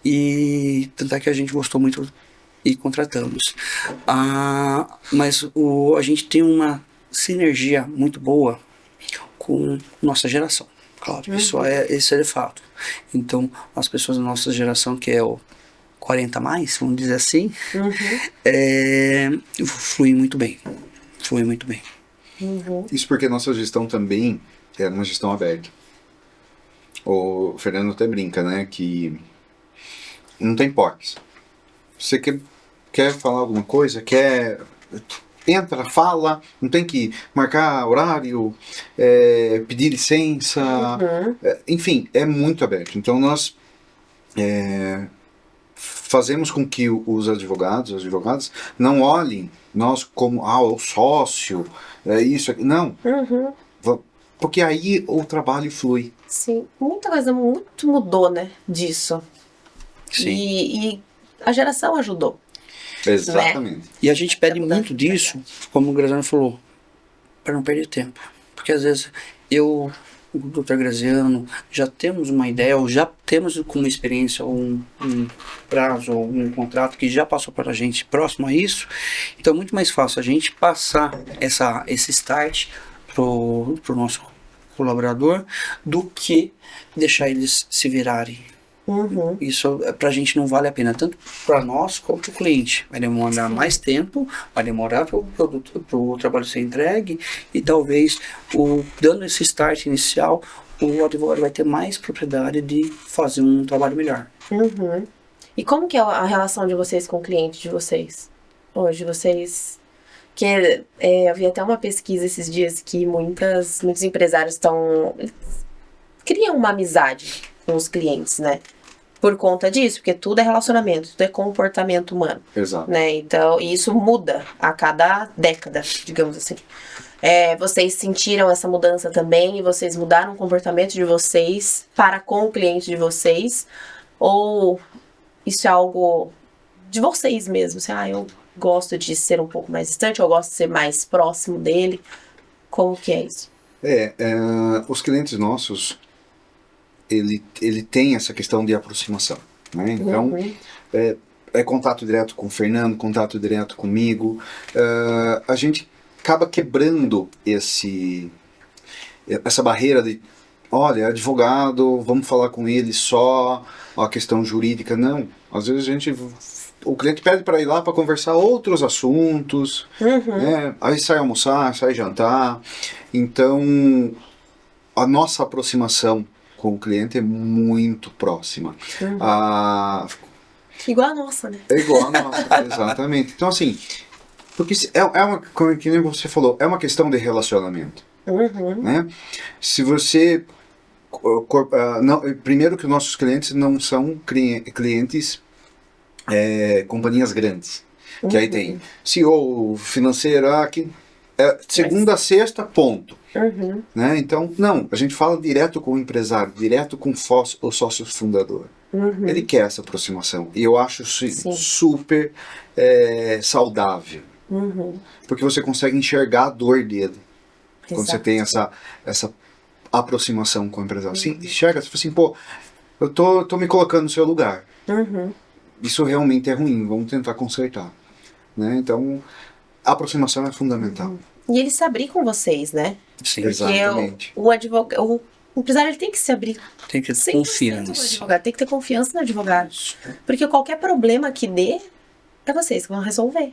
e tanto é que a gente gostou muito e contratamos. Mas a gente tem uma sinergia muito boa com nossa geração. Claro, isso é fato. Então, as pessoas da nossa geração, que é o 40 mais, vamos dizer assim, flui muito bem. Isso porque nossa gestão também é uma gestão aberta. O Fernando até brinca, né, que não tem portas. Você quer falar alguma coisa, entra, fala, não tem que marcar horário, pedir licença, enfim, é muito aberto. Então nós fazemos com que os advogados não olhem nós como o sócio, isso aqui, não. Porque aí o trabalho flui. Sim, muita coisa muito mudou, né, disso. Sim. E a geração ajudou. Exatamente. Né? E a gente pede muito disso, como o Graziano falou, para não perder tempo. Porque às vezes o Dr. Graziano, já temos uma ideia, ou já temos como experiência um prazo, ou um contrato que já passou para a gente próximo a isso. Então é muito mais fácil a gente passar esse start pro nosso colaborador do que deixar eles se virarem. Isso pra gente não vale a pena, tanto para nós quanto para o cliente. Vai demorar mais tempo, vai demorar para o trabalho ser entregue, e talvez dando esse start inicial, o advogado vai ter mais propriedade de fazer um trabalho melhor. E como que é a relação de vocês com o cliente de vocês? Hoje vocês Porque eu vi até uma pesquisa esses dias que muitos empresários criam uma amizade com os clientes, né? Por conta disso, porque tudo é relacionamento, tudo é comportamento humano. Exato. Né? Então, e isso muda a cada década, digamos assim. Vocês sentiram essa mudança também e vocês mudaram o comportamento de vocês para com o cliente de vocês? Ou isso é algo de vocês mesmos? Assim, eu gosto de ser um pouco mais distante, eu gosto de ser mais próximo dele. Como que é isso? Os clientes nossos, ele tem essa questão de aproximação, né? Então, é contato direto com o Fernando, contato direto comigo. A gente acaba quebrando essa barreira de, olha, advogado, vamos falar com ele só, a questão jurídica. Não, às vezes o cliente pede para ir lá para conversar outros assuntos, né? Aí sai almoçar, sai jantar. Então, a nossa aproximação com o cliente é muito próxima. Igual a nossa, né? É igual a nossa, exatamente. Então, assim, porque como que nem você falou, é uma questão de relacionamento. Né? Se você... primeiro que os nossos clientes não são clientes companhias grandes. Que aí tem CEO, financeiro, aqui, segunda a sexta, ponto. Né? Então, não, a gente fala direto com o empresário, direto com o sócio fundador. Ele quer essa aproximação. E eu acho super saudável. Porque você consegue enxergar a dor dele. Quando você tem essa aproximação com o empresário. Sim, enxerga, você fala assim, pô, eu tô me colocando no seu lugar. Isso realmente é ruim, vamos tentar consertar. Né? Então, a aproximação é fundamental. E ele se abrir com vocês, né? Sim, exatamente. O advogado, o empresário, ele tem que se abrir. Tem que ter 100% confiança. no advogado, tem que ter confiança no advogado. Porque qualquer problema que dê, é vocês que vão resolver.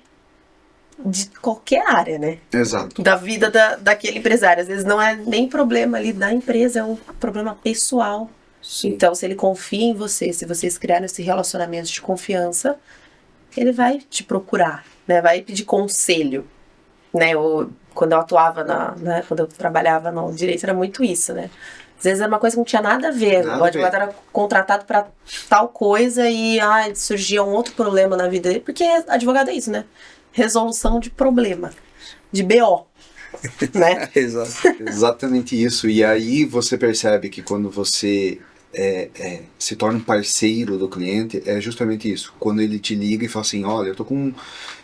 De qualquer área, né? Exato. Da vida daquele empresário. Às vezes não é nem problema ali da empresa, é um problema pessoal. Sim. Então, se ele confia em você, se vocês criaram esse relacionamento de confiança, ele vai te procurar, né? Vai pedir conselho, né? Quando eu atuava quando eu trabalhava no direito, era muito isso, né? Às vezes era uma coisa que não tinha nada a ver. O advogado era contratado para tal coisa e surgia um outro problema na vida dele. Porque advogado é isso, né? Resolução de problema, de BO, né? Exato. Exatamente isso. E aí você percebe que quando você se torna um parceiro do cliente, é justamente isso. Quando ele te liga e fala assim, olha,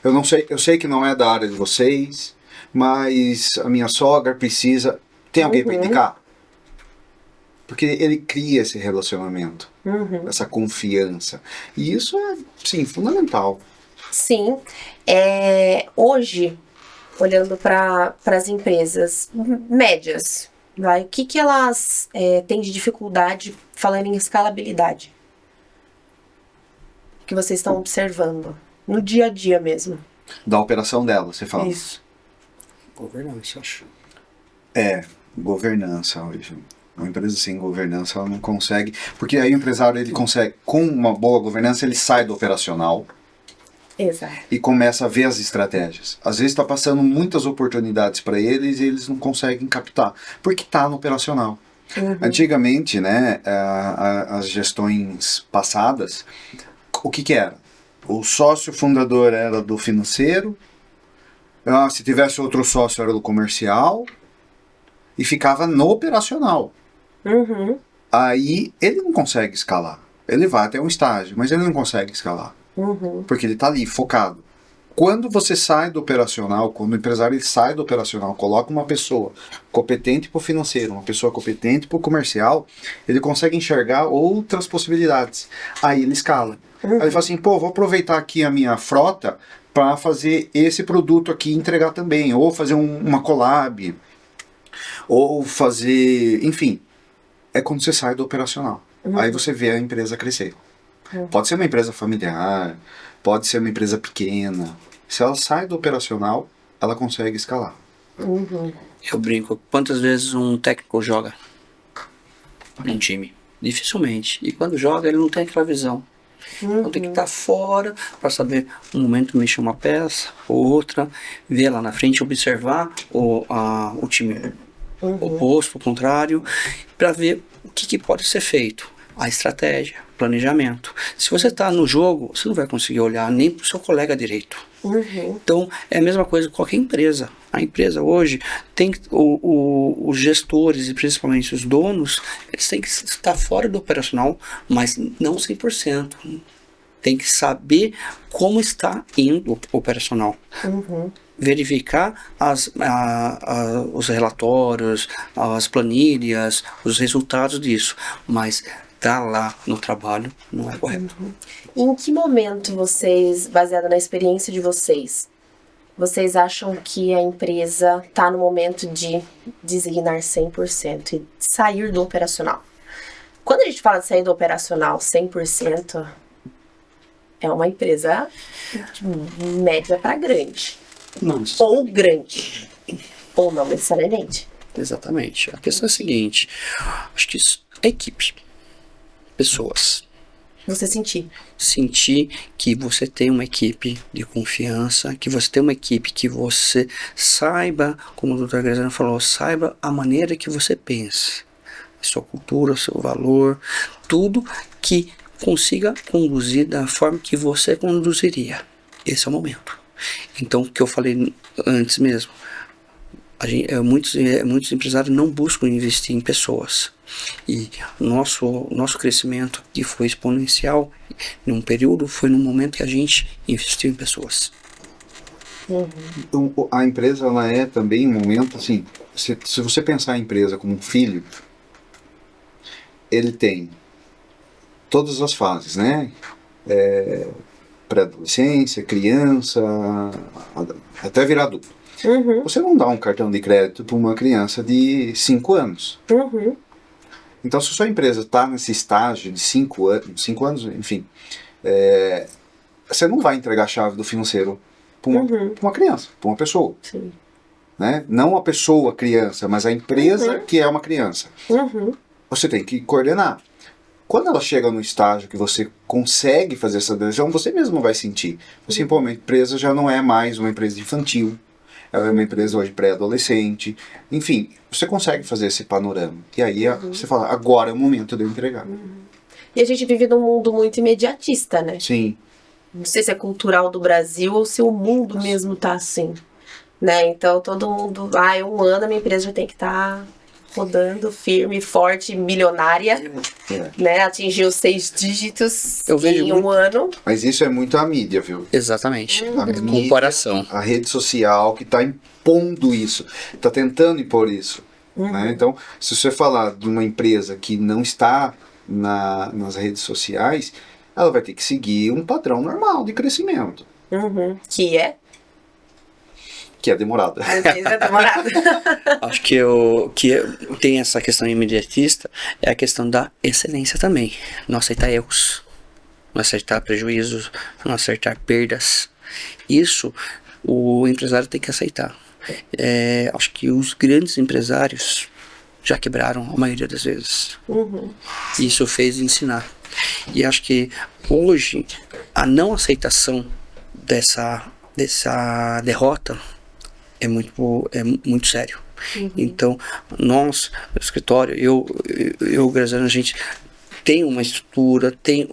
eu não sei, eu sei que não é da área de vocês, mas a minha sogra precisa... Tem alguém para indicar? Porque ele cria esse relacionamento, essa confiança. E isso é, sim, fundamental. Sim. Hoje, olhando para as empresas médias, o que elas têm de dificuldade falando em escalabilidade? Que vocês estão observando no dia a dia mesmo. Da operação dela, você fala. Isso. Governança, acho. Governança hoje. Uma empresa sem governança, ela não consegue... Porque aí o empresário, ele consegue, com uma boa governança, ele sai do operacional. Exato. E começa a ver as estratégias. Às vezes está passando muitas oportunidades para eles e eles não conseguem captar, porque está no operacional. Antigamente, né, as gestões passadas, o que era? O sócio fundador era do financeiro, se tivesse outro sócio era do comercial, e ficava no operacional. Aí ele não consegue escalar. Ele vai até um estágio, mas ele não consegue escalar. Porque ele está ali, focado. Quando você sai do operacional, quando o empresário ele sai do operacional, coloca uma pessoa competente para o financeiro, uma pessoa competente para o comercial, ele consegue enxergar outras possibilidades. Aí ele escala. Aí ele fala assim, pô, vou aproveitar aqui a minha frota para fazer esse produto aqui e entregar também, ou fazer uma collab, ou fazer, enfim, é quando você sai do operacional. Aí você vê a empresa crescer. Pode ser uma empresa familiar, pode ser uma empresa pequena. Se ela sai do operacional, ela consegue escalar. Eu brinco, quantas vezes um técnico joga num time? Dificilmente. E quando joga, ele não tem aquela visão. Então tem que estar fora para saber um momento mexer uma peça ou outra, ver lá na frente, observar o time oposto, o contrário, para ver o que pode ser feito. A estratégia, planejamento. Se você está no jogo, você não vai conseguir olhar nem para o seu colega direito. Então, é a mesma coisa com qualquer empresa. A empresa hoje tem os gestores e principalmente os donos, eles têm que estar fora do operacional, mas não 100%. Tem que saber como está indo o operacional. Verificar os relatórios, as planilhas, os resultados disso, mas tá lá no trabalho não é correto. Em que momento vocês, baseado na experiência de vocês acham que a empresa está no momento de designar 100% e sair do operacional? Quando a gente fala de sair do operacional 100%, é uma empresa de média para grande. Não, Ou grande. Ou não necessariamente. exatamente. A questão é a seguinte, acho que isso é equipe. Pessoas. Você sentir. Sentir que você tem uma equipe de confiança, que você tem uma equipe que você saiba, como o Dr. Graziano falou, saiba a maneira que você pensa. A sua cultura, o seu valor, tudo que consiga conduzir da forma que você conduziria. Esse é o momento. Então, o que eu falei antes mesmo, muitos empresários não buscam investir em pessoas. E nosso crescimento, que foi exponencial, num período, foi num momento que a gente investiu em pessoas. Então, a empresa, ela é também um momento, assim, se você pensar a empresa como um filho, ele tem todas as fases, né? Pré-adolescência, criança, até virar adulto. Você não dá um cartão de crédito para uma criança de 5 anos. Então, se a sua empresa está nesse estágio de 5 anos, enfim, você não vai entregar a chave do financeiro para uma criança, para uma pessoa. Sim. Né? Não a pessoa criança, mas a empresa que é uma criança. Você tem que coordenar. Quando ela chega no estágio que você consegue fazer essa decisão, você mesmo vai sentir. Assim, pô, uma empresa já não é mais uma empresa infantil, ela é uma empresa hoje pré-adolescente. Enfim, você consegue fazer esse panorama. E aí você fala, agora é o momento de eu entregar. E a gente vive num mundo muito imediatista, né? Sim. Não sei se é cultural do Brasil ou se o mundo mesmo tá assim, né? Então todo mundo, um ano a minha empresa já tem que estar rodando firme, forte, milionária, né? Atingiu 6 dígitos em um ano. Mas isso é muito a mídia, viu? Exatamente. A mídia, comparação. A rede social que está impondo isso, está tentando impor isso. Né? Então, se você falar de uma empresa que não está nas redes sociais, ela vai ter que seguir um padrão normal de crescimento. Que é? Que é demorado. É demorado. Acho que o que tem essa questão imediatista é a questão da excelência também. Não aceitar erros, não aceitar prejuízos, não aceitar perdas. Isso o empresário tem que aceitar. Acho que os grandes empresários já quebraram a maioria das vezes. Isso fez ensinar. E acho que hoje a não aceitação dessa derrota é muito sério. Então, nós, no escritório, eu Graziano, a gente tem uma estrutura, tem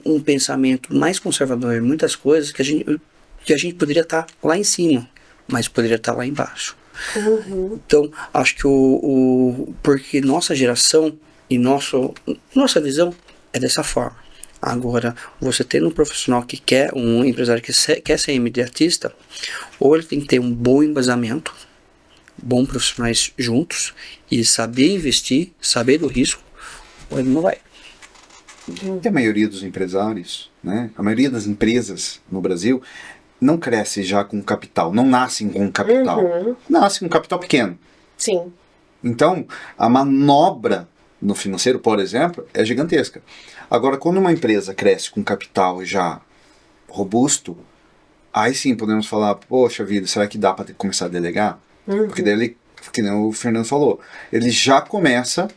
um pensamento mais conservador em muitas coisas que a gente poderia estar lá em cima, mas poderia estar lá embaixo. Então, acho que porque nossa geração e nossa visão é dessa forma. Agora, você tendo um profissional um empresário que quer ser imediatista, ou ele tem que ter um bom embasamento, bons profissionais juntos, e saber investir, saber do risco, ou ele não vai. E a maioria dos empresários, né, a maioria das empresas no Brasil, não cresce já com capital, não nascem com capital. Nascem com capital pequeno. Sim. Então, a manobra no financeiro, por exemplo, é gigantesca. Agora, quando uma empresa cresce com capital já robusto, aí sim podemos falar, poxa vida, será que dá para começar a delegar? Porque daí, que nem o Fernando falou, ele já começa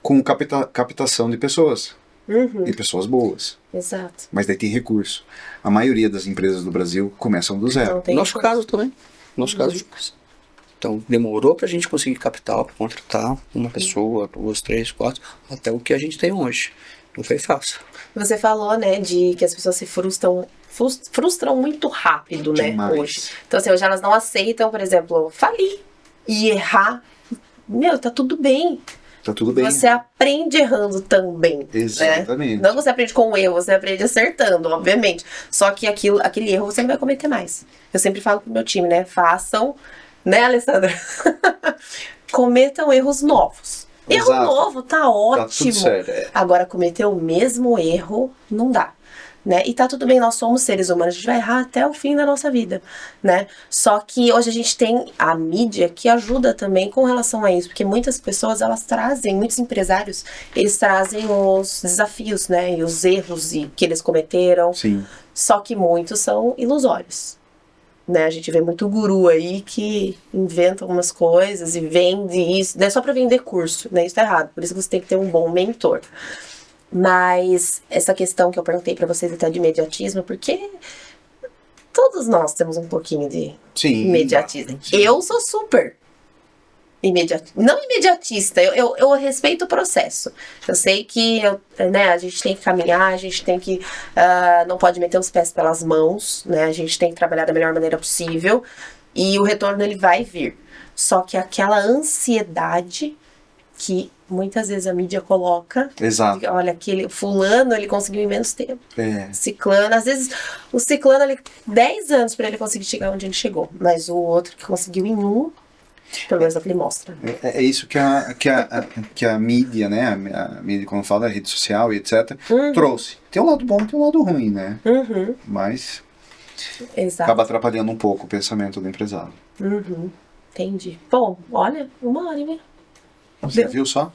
com captação de pessoas. e pessoas boas. Exato. Mas daí tem recurso. A maioria das empresas do Brasil começam do zero. Não tem Nosso recurso. caso também. Nosso caso. Então, demorou pra gente conseguir capital pra contratar uma pessoa, 2, 3, 4, até o que a gente tem hoje. Não foi fácil. Você falou, né, de que as pessoas se frustram muito rápido, né, Demais. hoje. Então, assim, hoje elas não aceitam, por exemplo, falir e errar. Meu, tá tudo bem. Tá tudo bem. Você aprende errando também. Exatamente. Né? Não você aprende com o erro, você aprende acertando, obviamente. Só que aquele erro você não vai cometer mais. Eu sempre falo pro meu time, né? Façam, né, Alessandra? Cometam erros novos. Erro Exato. novo tá ótimo. tudo certo. Agora, cometer o mesmo erro não dá. Né? E tá tudo bem, nós somos seres humanos, a gente vai errar até o fim da nossa vida, né? Só que hoje a gente tem a mídia que ajuda também com relação a isso, porque muitas pessoas, elas trazem, muitos empresários, eles trazem os desafios, né? E os erros que eles cometeram, Sim. só que muitos são ilusórios. Né? A gente vê muito guru aí que inventa algumas coisas e vende isso, não é só pra vender curso, né? Isso tá errado, por isso que você tem que ter um bom mentor. Mas essa questão que eu perguntei pra vocês até de imediatismo, porque todos nós temos um pouquinho de Sim. imediatismo. Sim. Eu sou super imediatista. Não imediatista, eu respeito o processo. Eu sei que né, a gente tem que caminhar, a gente tem que. Não pode meter os pés pelas mãos, né? A gente tem que trabalhar da melhor maneira possível. E o retorno ele vai vir. Só que aquela ansiedade que muitas vezes a mídia coloca. Exato. Olha, aquele fulano, ele conseguiu em menos tempo. É. Ciclano, às vezes o ciclano, ele 10 anos pra ele conseguir chegar onde ele chegou. Mas o outro que conseguiu em um, pelo menos é o que ele mostra. É isso que a mídia, né? A mídia, quando fala da rede social e etc., trouxe. Tem um lado bom e tem um lado ruim, né? Uhum, Mas exato. acaba atrapalhando um pouco o pensamento do empresário. Uhum, entendi. Bom, olha, 1h30. Você Deu. viu só?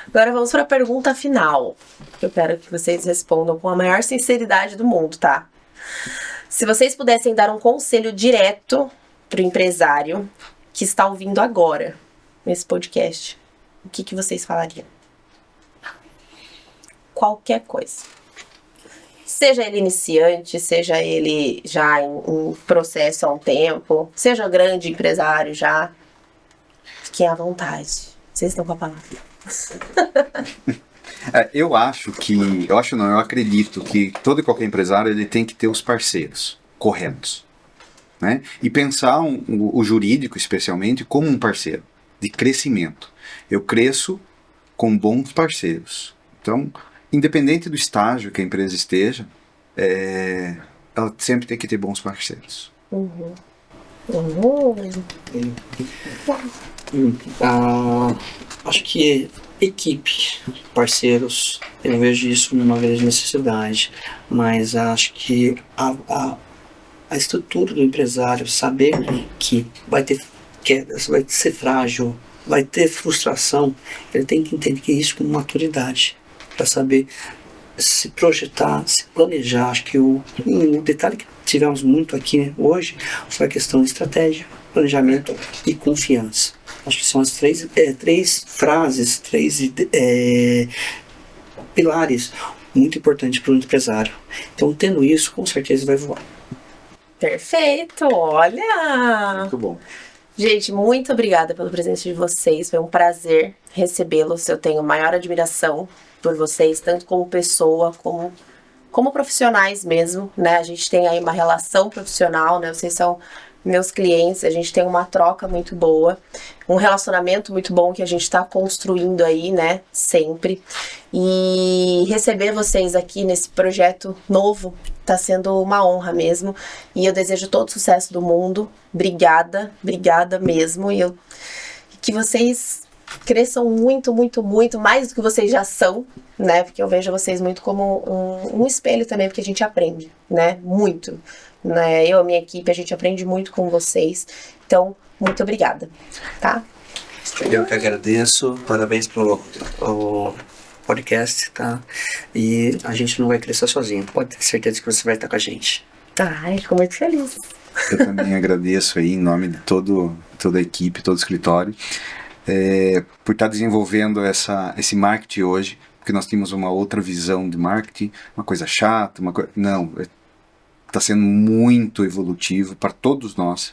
Agora vamos para a pergunta final. Eu quero que vocês respondam com a maior sinceridade do mundo, tá? Se vocês pudessem dar um conselho direto pro empresário que está ouvindo agora nesse podcast, o que vocês falariam? Qualquer coisa. Seja ele iniciante, seja ele já em processo há um tempo, seja grande empresário já, fiquem à vontade. Vocês estão com a palavra. Eu acredito que todo e qualquer empresário ele tem que ter os parceiros corretos, né? E pensar o jurídico, especialmente, como um parceiro de crescimento. Eu cresço com bons parceiros. Então, independente do estágio que a empresa esteja, ela sempre tem que ter bons parceiros. Acho que equipe, parceiros, eu vejo isso numa grande necessidade, mas acho que a estrutura do empresário, saber que vai ter quedas, vai ser frágil, vai ter frustração, ele tem que entender que isso com maturidade, para saber se projetar, se planejar. Acho que o detalhe que tivemos muito aqui hoje foi a questão de estratégia, planejamento e confiança. Acho que são as três frases, pilares muito importantes para o empresário. Então, tendo isso, com certeza vai voar. Perfeito, olha! Muito bom. Gente, muito obrigada pela presença de vocês. Foi um prazer recebê-los. Eu tenho maior admiração por vocês, tanto como pessoa, como profissionais mesmo, né? A gente tem aí uma relação profissional, né? Vocês são meus clientes, a gente tem uma troca muito boa, um relacionamento muito bom que a gente está construindo aí, né? Sempre. E receber vocês aqui nesse projeto novo tá sendo uma honra mesmo. E eu desejo todo o sucesso do mundo. Obrigada, obrigada mesmo. E que vocês cresçam muito, muito, muito, mais do que vocês já são, né? Porque eu vejo vocês muito como um espelho também, porque a gente aprende, né? Muito. Né? Eu e a minha equipe, a gente aprende muito com vocês. Então, muito obrigada, tá? Eu que agradeço, parabéns pelo podcast, tá? E a gente não vai crescer sozinho, pode ter certeza que você vai estar com a gente. Ai, fico muito feliz. Eu também agradeço aí em nome de toda a equipe, todo o escritório, por estar desenvolvendo esse marketing hoje porque nós tínhamos uma outra visão de marketing, uma coisa chata, não, está sendo muito evolutivo para todos nós.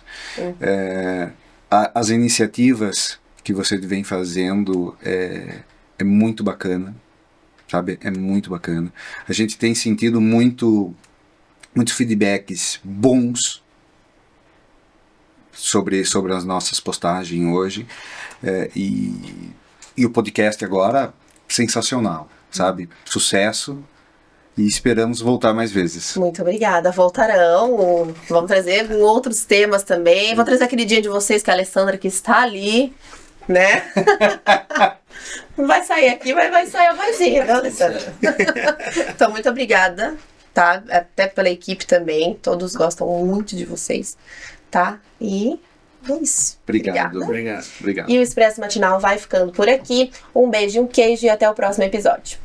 As iniciativas que você vem fazendo é muito bacana, sabe? É muito bacana. A gente tem sentido muitos feedbacks bons sobre as nossas postagens hoje, e o podcast agora, sensacional, sabe? Sucesso, e esperamos voltar mais vezes. Muito obrigada. Voltarão. Vamos trazer outros temas também. Vou trazer aquele dia de vocês, que é a Alessandra, que está ali, né? Vai sair aqui, vai sair a vozinha, né, Alessandra? Então, muito obrigada, tá? Até pela equipe também. Todos gostam muito de vocês, tá? E é isso. Obrigado. Obrigado. E o Expresso Matinal vai ficando por aqui. Um beijo, um queijo e até o próximo episódio.